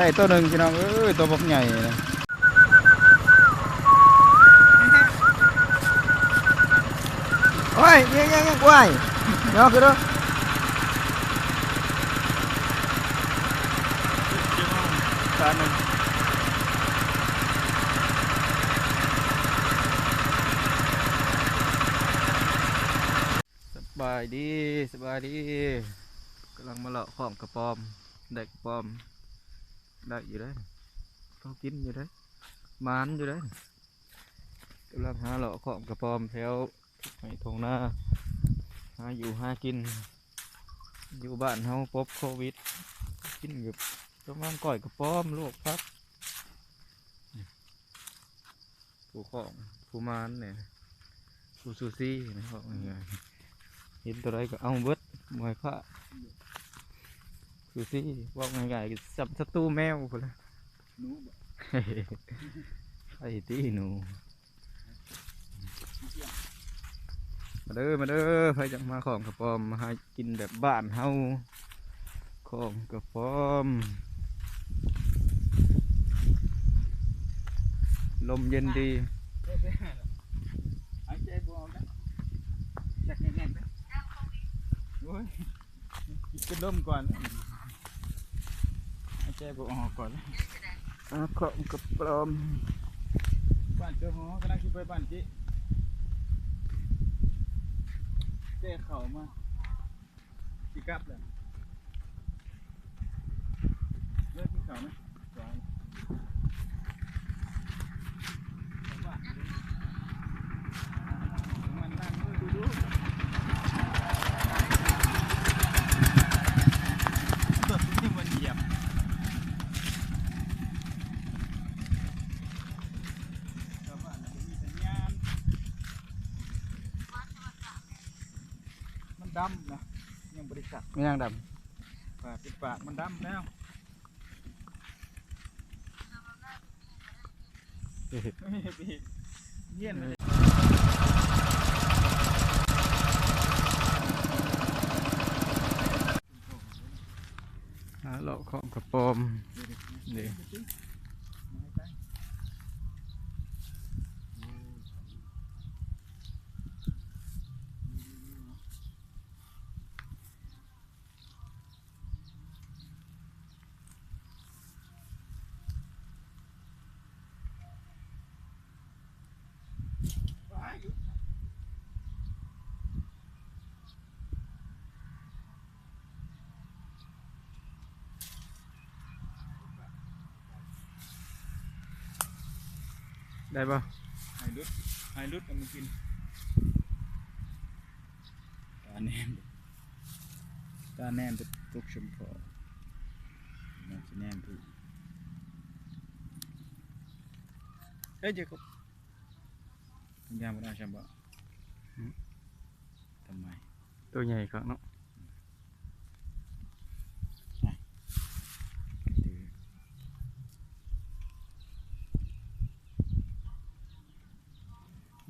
ได้ตัวหนึ่งพี่น้องเอ้ยตัวบักใหญ่เลยโอ้ยยังกล้วยเนาะคือเด้อปลาหนึ่งสบายดีกำลังมาเลาะของกระป๋อมได้กระป๋อมได้อยู่ได้ต้องกินอยู่ได้มานอยู่ได้กำลังหาเลาะของกระป๋อมแถวไห้ทงนาหาอยู่หากินอยู่บ้านเฮาพบโควิดกินอยู่ประมาณก่อยกระป๋อมลวกพักผู้ของผู้มานเนี่ยผู้ซูซี่นะครับเห็นตัวใดก็เอาเบิดมวยผ้าซูซี่ว่าง่ายๆจับศัตรูแมวคนละหนูไอ้ตีหนูมาเด้อใครจะมาของกระป๋อมมาให้กินแบบบ้านเฮาของกระป๋อมลมเย็นดีหายใจบวมนะจักแน่นๆนะโอ้ยกินกระด้มก่อนหายใจบวมก่อนของกระป๋อมบ้านเจ้าหอกำลังคิดไปบ้านจีเจ้เข่ามาจีกับเลยเลือกที่เข่าไหมสองมันนั่งดูตัวที่มันเหยียบดำนะยังบริษัทไม่ยังดำปากเป็นปากมันดำแล้วเยี่ยนเลยเลาะของกระป๋อมนี่ได้ป่ะไฮรุดเอามากินตาแนมตุกชมพูมันจะแนมดูเฮ้ยเจ้าก็คุณยามมันเอาชมบ่ทำไมตัวใหญ่ครับเนาะ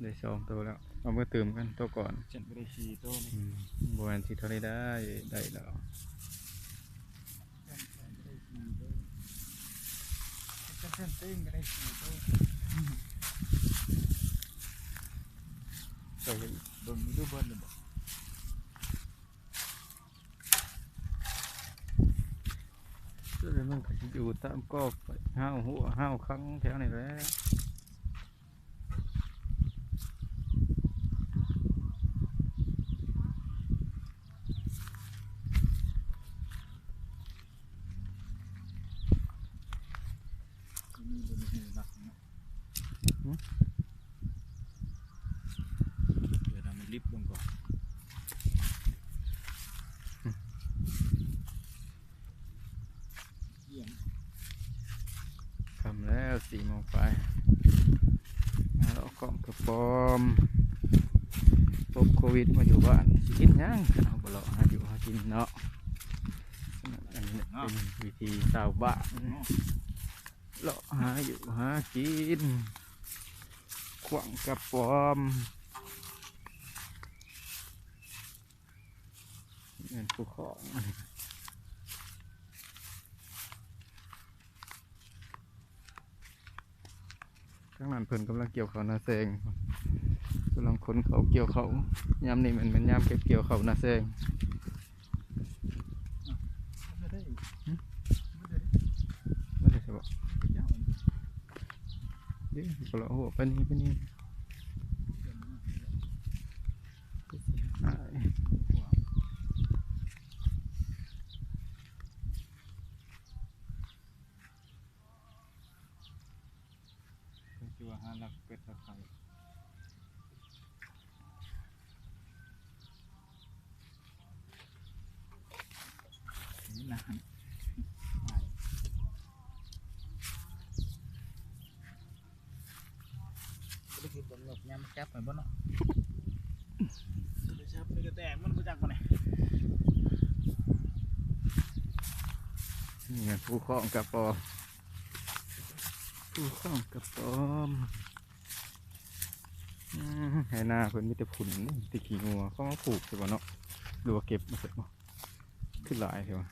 ได้สองตัวแล้วเอามาเติมกันตัวก่อนฉันไม่ได้ชีตัวนี่บวนที่เท่าไรได้แล้วจะเส้นติ้งก็ได้ชีตัวใส่บนมือด้วยบนเลยบอกแล้วมันก็อยู่ตามก็ห้าวหัวห้าวครั้งแถวนี้แหละเดี๋ยวเรามันลิฟต์ลงก่อนทำแล้ว4 โมงไปเรากล่องกระป๋อมพบโควิดมาอยู่บ้านกินยังเอาไปเราหาอยู่หากินเนาะอันนี้เป็นวิธีชาวบ้านเราหาอยู่หากินขวางกระป๋อมเงินผู้ของ ข้างนั้นเพิ่นกำลังเกี่ยวข้าวนาแซงกำลังขนเขาเกี่ยวเขายามนี่มันยามเก็บเกี่ยวเขานาแซงไม่ได้ใช่ปะเดี๋ยวก็ละหัวไปนี่จัวหาหลักเป็ดหลักไข่นี่นะไม่ได้คิดบนหลบยามจับไปบ่เนาะจับนี่ก็แตกมันรู้จักบ่เนี่ย นี่ไงผู้ข้องกระปอมผู้ข้องกระปอมให้หน้าเพิ่นมีแต่ผุนนี่ติขี้งัวเขามาปลูกใช่ป่ะเนาะหรือว่าเก็บมาเสร็จบ่ขึ้นหลายใช่ป่ะ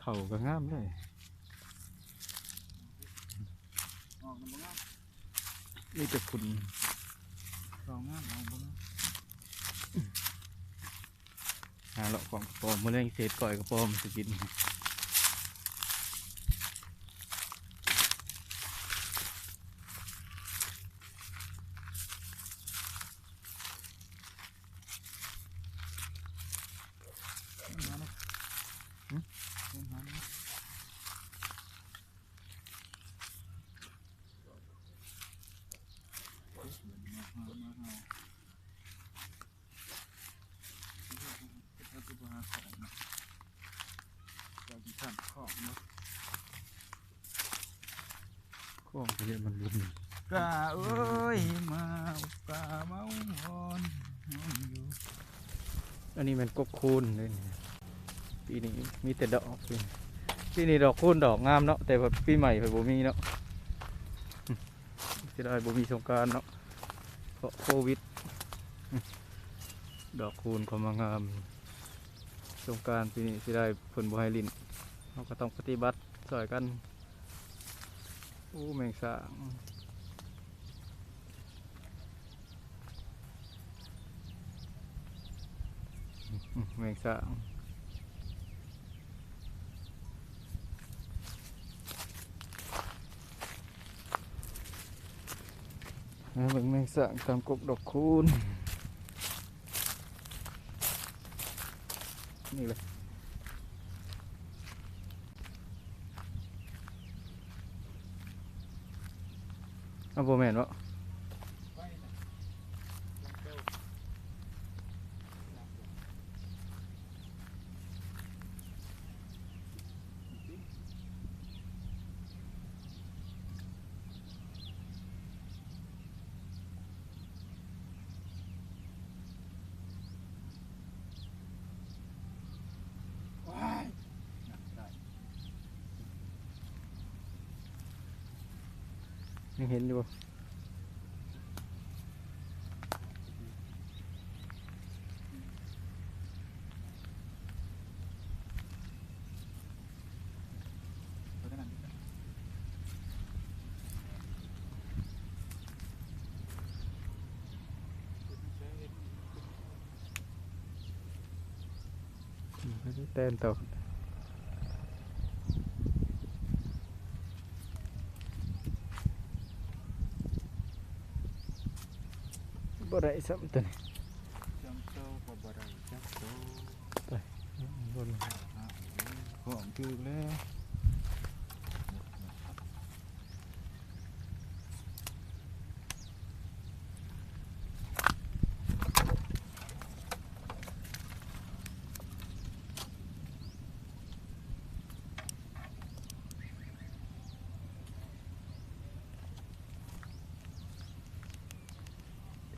เขาก็งามเลย ออกมันบ่งาม นี่แต่ผุน สองงามออกบ่งาม หาเลาะของกระปอมมาเล่นเศษก่อยกระปอมสกินมาเนาะเดินหาเนาะข้องเขาเรียกมันบุญ กะเอ้ยมากะเมาหอนอยู่ อันนี้มันกกคูนเลยนี่ปีนี้มีแต่ดอกปีนี้ดอกคูนดอกงามเนาะแต่ว่าปีใหม่เพิ่นบ่มีเนาะสิได้บ่มีสงกรานต์เนาะเพราะโควิดดอกคูนเขามางามสงกรานต์ปีนี้สิได้เพิ่นบ่ให้ลิ้นเราก็ต้องปฏิบัติช่วยกันโอ้แมงสาบแมงสาบเป็นแมงสาบตามกกดอกคูนนี่เลยเอาโบแมนวะยังเห็นอยู่ เต้นต่อบ่ได้ซ้ำตัวนี้ จำโตบ่ได้จักโต บน ของคือแล้ว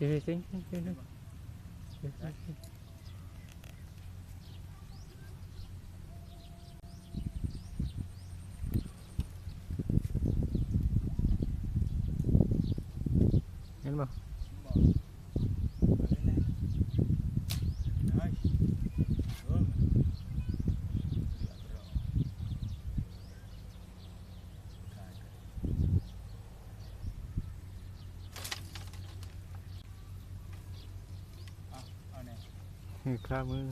ทีวีสิงเห็นบ่ เ ข้ามือ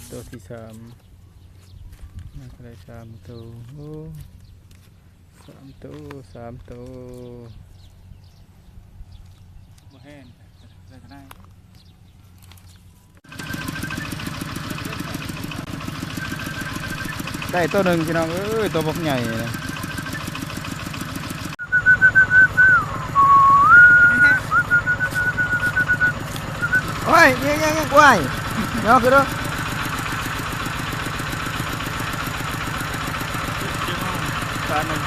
ตัวที่สามน่าจะได้3 ตัวโอ้3 ตัว3 ตัว บ่แห้งได้ก็ได้ ได้ตัวหนึ่งพี่น้องเอ้ยตัวบักใหญ่เลยโอ้ยยังกล้วยเนาะคือเด้อตาหนึ่ง